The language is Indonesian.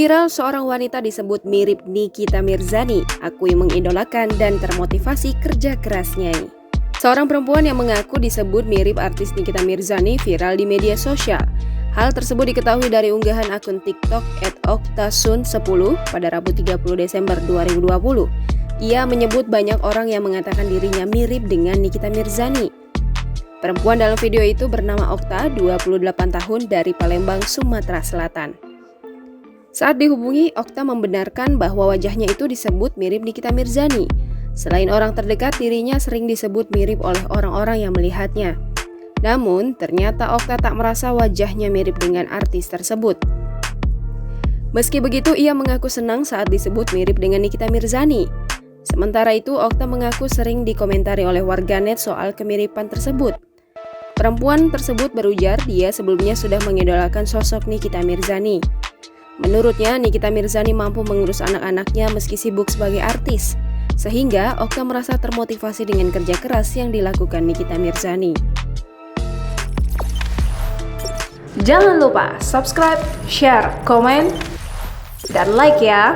Viral, seorang wanita disebut mirip Nikita Mirzani, akui mengidolakan dan termotivasi kerja kerasnya. Seorang perempuan yang mengaku disebut mirip artis Nikita Mirzani viral di media sosial. Hal tersebut diketahui dari unggahan akun TikTok @oktasun10 pada Rabu 30 Desember 2020. Ia menyebut banyak orang yang mengatakan dirinya mirip dengan Nikita Mirzani. Perempuan dalam video itu bernama Okta, 28 tahun, dari Palembang, Sumatera Selatan. Saat dihubungi, Okta membenarkan bahwa wajahnya itu disebut mirip Nikita Mirzani. Selain orang terdekat, dirinya sering disebut mirip oleh orang-orang yang melihatnya. Namun, ternyata Okta tak merasa wajahnya mirip dengan artis tersebut. Meski begitu, ia mengaku senang saat disebut mirip dengan Nikita Mirzani. Sementara itu, Okta mengaku sering dikomentari oleh warganet soal kemiripan tersebut. Perempuan tersebut berujar dia sebelumnya sudah mengidolakan sosok Nikita Mirzani. Menurutnya, Nikita Mirzani mampu mengurus anak-anaknya meski sibuk sebagai artis, sehingga Okta merasa termotivasi dengan kerja keras yang dilakukan Nikita Mirzani. Jangan lupa subscribe, share, komen, dan like ya!